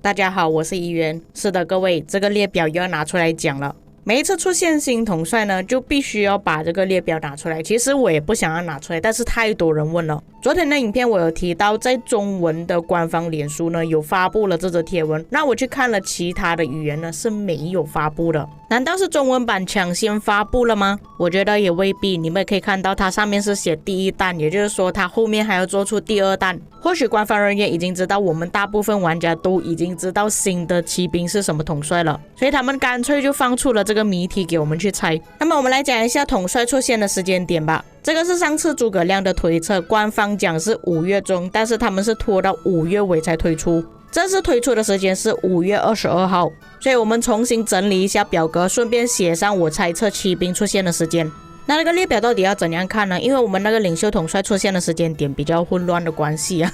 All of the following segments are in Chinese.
大家好，我是怡媛。是的，各位，这个列表又要拿出来讲了。每一次出现新统帅呢，就必须要把这个列表拿出来。其实我也不想要拿出来，但是太多人问了。昨天的影片我有提到，在中文的官方脸书呢有发布了这则贴文，那我去看了其他的语言呢是没有发布的。难道是中文版抢先发布了吗？我觉得也未必。你们也可以看到它上面是写第一弹，也就是说它后面还要做出第二弹。或许官方人员已经知道我们大部分玩家都已经知道新的骑兵是什么统帅了，所以他们干脆就放出了这个谜题给我们去猜。那么我们来讲一下统帅出现的时间点吧。这个是上次诸葛亮的推测，官方讲是5月中，但是他们是拖到5月尾才推出。正式推出的时间是5月22号，所以我们重新整理一下表格，顺便写上我猜测骑兵出现的时间。那个列表到底要怎样看呢？因为我们那个领袖统帅出现的时间点比较混乱的关系啊，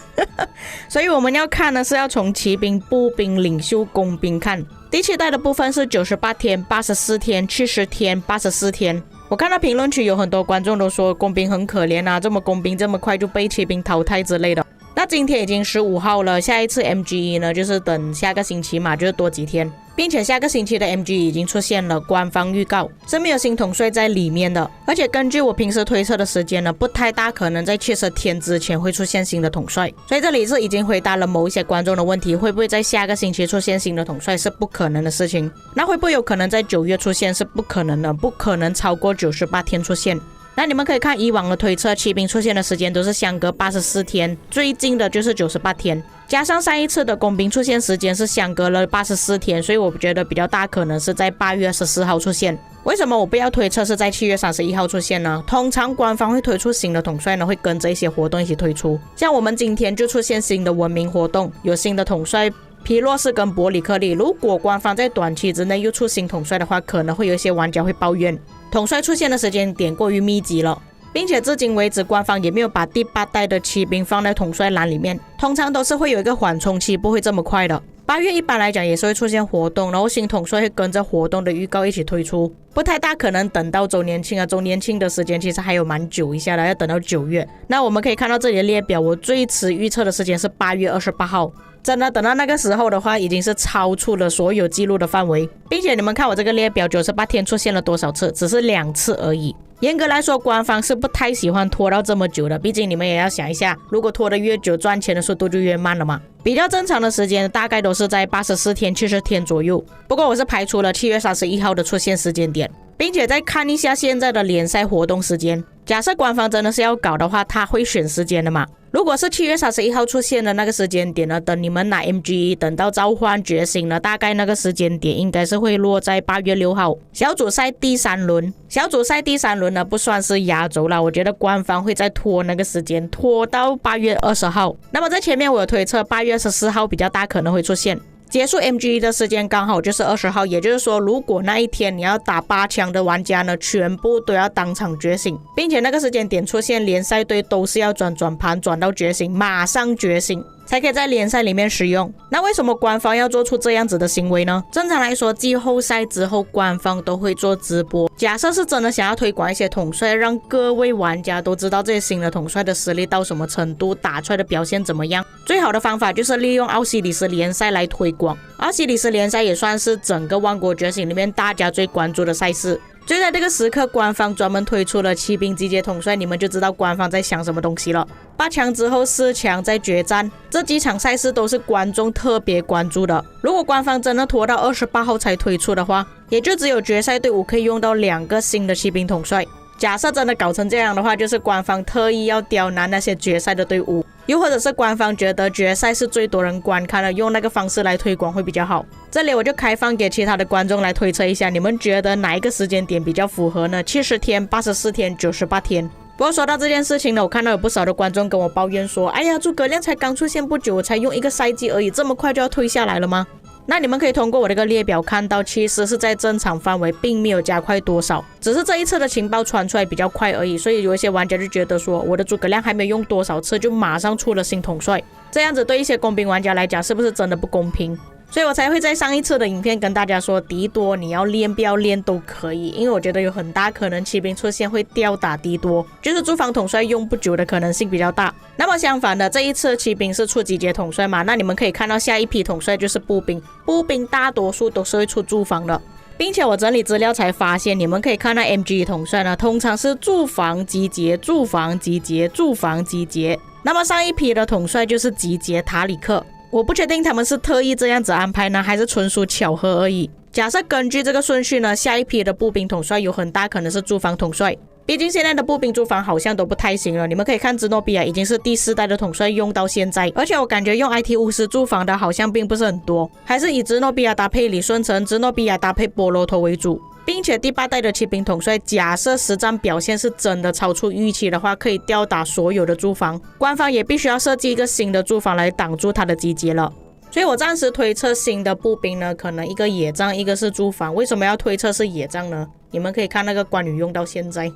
所以我们要看呢是要从骑兵、步兵、领袖、工兵看。第7代的部分是98天、84天、70天、84天。我看到评论区有很多观众都说工兵很可怜啊，这么工兵这么快就被骑兵淘汰之类的。那今天已经15号了，下一次 MGE 呢就是等下个星期嘛，就是多几天，并且下个星期的 MGE 已经出现了官方预告，是没有新统帅在里面的。而且根据我平时推测的时间呢，不太大可能在70天之前会出现新的统帅，所以这里是已经回答了某一些观众的问题，会不会在下个星期出现新的统帅是不可能的事情。那会不会有可能在9月出现是不可能的，不可能超过98天出现。那你们可以看以往的推测，骑兵出现的时间都是相隔84天，最近的就是98天，加上上一次的工兵出现时间是相隔了84天，所以我觉得比较大可能是在8月14号出现。为什么我不要推测是在7月31号出现呢？通常官方会推出新的统帅呢，会跟着一些活动一起推出，像我们今天就出现新的文明活动，有新的统帅皮洛士跟伯里克利。如果官方在短期之内又出新统帅的话，可能会有一些玩家会抱怨统帅出现的时间点过于密集了，并且至今为止官方也没有把第8代的骑兵放在统帅栏里面，通常都是会有一个缓冲期，不会这么快的。8月一般来讲也是会出现活动，然后新统帅会跟着活动的预告一起推出，不太大可能等到周年庆啊。周年庆的时间其实还有蛮久一下的，要等到9月。那我们可以看到这里的列表，我最迟预测的时间是8月28号。真的等到那个时候的话，已经是超出了所有记录的范围，并且你们看我这个列表98天出现了多少次，只是2次而已。严格来说，官方是不太喜欢拖到这么久的，毕竟你们也要想一下，如果拖得越久，赚钱的速度就越慢了嘛。比较正常的时间大概都是在84天、70天左右。不过我是排除了7月31号的出现时间点，并且再看一下现在的联赛活动时间。假设官方真的是要搞的话，他会选时间的嘛？如果是7月31号出现的那个时间点呢，等你们拿 MGE 等到召唤觉醒呢，大概那个时间点应该是会落在8月6号小组赛第3轮。小组赛第3轮呢不算是压轴了，我觉得官方会再拖那个时间，拖到8月20号。那么在前面我有推测8月14号比较大可能会出现。结束 MGE 的时间刚好就是20号，也就是说如果那一天你要打8强的玩家呢，全部都要当场觉醒，并且那个时间点出现联赛队都是要转盘转到觉醒，马上觉醒才可以在联赛里面使用。那为什么官方要做出这样子的行为呢？正常来说，季后赛之后官方都会做直播，假设是真的想要推广一些统帅，让各位玩家都知道这些新的统帅的实力到什么程度，打出来的表现怎么样，最好的方法就是利用奥西里斯联赛来推广。奥西里斯联赛也算是整个万国觉醒里面大家最关注的赛事，就在这个时刻，官方专门推出了骑兵集结统帅，你们就知道官方在想什么东西了。8强之后4强再决战，这几场赛事都是观众特别关注的。如果官方真的拖到28号才推出的话，也就只有决赛队伍可以用到2个新的骑兵统帅。假设真的搞成这样的话，就是官方特意要刁难那些决赛的队伍，又或者是官方觉得决赛是最多人观看的，用那个方式来推广会比较好。这里我就开放给其他的观众来推测一下，你们觉得哪一个时间点比较符合呢？70天、84天、98天。不过说到这件事情呢，我看到有不少的观众跟我抱怨说，哎呀，诸葛亮才刚出现不久，才用1个赛季而已，这么快就要退下来了吗？那你们可以通过我这个列表看到，其实是在正常范围，并没有加快多少，只是这一次的情报传出来比较快而已。所以有一些玩家就觉得说，我的诸葛亮还没有用多少次，就马上出了新统帅，这样子对一些工兵玩家来讲，是不是真的不公平？所以我才会在上一次的影片跟大家说，敌多你要练不要练都可以，因为我觉得有很大可能骑兵出现会吊打敌多，就是驻防统帅用不久的可能性比较大。那么相反的，这一次骑兵是出集结统帅嘛，那你们可以看到下一批统帅就是步兵，步兵大多数都是会出驻防的。并且我整理资料才发现，你们可以看到 MG 统帅呢，通常是驻防集结、驻防集结、驻防集结。那么上一批的统帅就是集结塔里克，我不确定他们是特意这样子安排呢，还是纯属巧合而已。假设根据这个顺序呢，下一批的步兵统帅有很大可能是驻防统帅。毕竟现在的步兵驻防好像都不太行了，你们可以看芝诺比亚已经是第4代的统帅用到现在，而且我感觉用 IT50驻防的好像并不是很多，还是以芝诺比亚搭配李舜臣、芝诺比亚搭配波罗头为主。并且第8代的骑兵统帅，假设实战表现是真的超出预期的话，可以吊打所有的驻防，官方也必须要设计一个新的驻防来挡住他的集结了。所以我暂时推测新的步兵呢，可能一个野战，一个是驻防。为什么要推测是野战呢？你们可以看那个关羽用到现在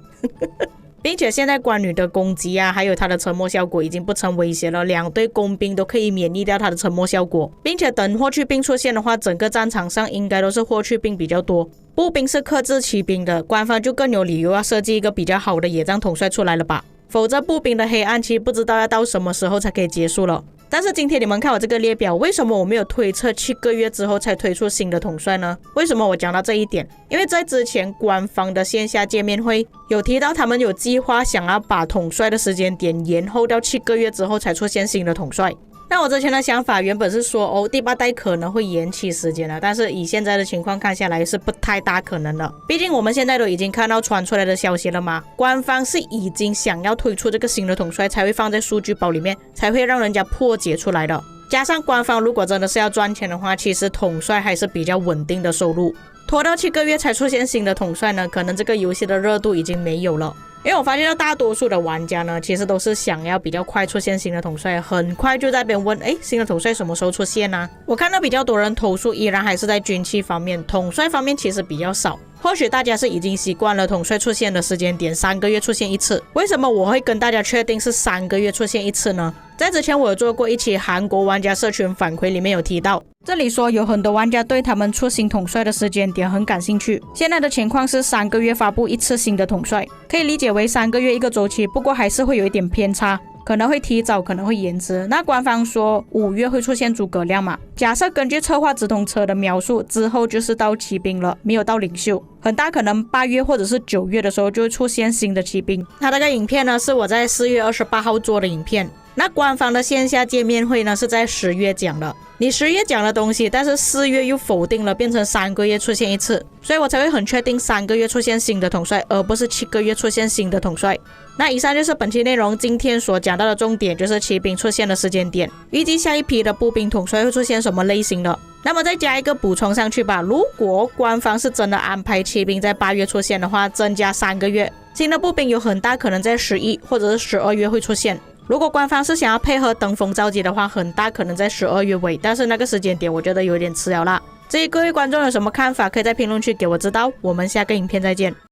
并且现在关羽的攻击啊，还有他的沉默效果已经不成威胁了，2队工兵都可以免疫掉他的沉默效果，并且等霍去病出现的话，整个战场上应该都是霍去病比较多，步兵是克制骑兵的，官方就更有理由要设计一个比较好的野战统帅出来了吧，否则步兵的黑暗期不知道要到什么时候才可以结束了。但是今天你们看我这个列表，为什么我没有推测7个月之后才推出新的统帅呢？为什么我讲到这一点？因为在之前官方的线下见面会有提到，他们有计划想要把统帅的时间点延后到7个月之后才出现新的统帅。那我之前的想法原本是说第8代可能会延期时间了，但是以现在的情况看下来是不太大可能的。毕竟我们现在都已经看到传出来的消息了嘛，官方是已经想要推出这个新的统帅才会放在数据包里面，才会让人家破解出来的。加上官方如果真的是要赚钱的话，其实统帅还是比较稳定的收入，拖到7个月才出现新的统帅呢，可能这个游戏的热度已经没有了。因为我发现到大多数的玩家呢，其实都是想要比较快出现新的统帅，很快就在那边问新的统帅什么时候出现啊？我看到比较多人投诉依然还是在军器方面，统帅方面其实比较少。或许大家是已经习惯了统帅出现的时间点3个月出现一次，为什么我会跟大家确定是3个月出现一次呢？在之前我有做过一期韩国玩家社群反馈，里面有提到，这里说有很多玩家对他们出新统帅的时间点很感兴趣。现在的情况是3个月发布一次新的统帅，可以理解为3个月一个周期，不过还是会有一点偏差，可能会提早，可能会延迟。那官方说5月会出现诸葛亮嘛，假设根据策划直通车的描述，之后就是到骑兵了，没有到领袖，很大可能8月或者是9月的时候就会出现新的骑兵。那这个影片呢，是我在4月28号做的影片，那官方的线下见面会呢是在10月讲的，你10月讲的东西，但是4月又否定了，变成3个月出现一次，所以我才会很确定3个月出现新的统帅，而不是7个月出现新的统帅。那以上就是本期内容，今天所讲到的重点就是骑兵出现的时间点，预计下一批的步兵统帅会出现什么类型的。那么再加一个补充上去吧，如果官方是真的安排骑兵在8月出现的话，增加3个月，新的步兵有很大可能在11或者是12月会出现。如果官方是想要配合登峰造极的话，很大可能在12月尾，但是那个时间点我觉得有点迟了啦。至于各位观众有什么看法，可以在评论区给我知道。我们下个影片再见。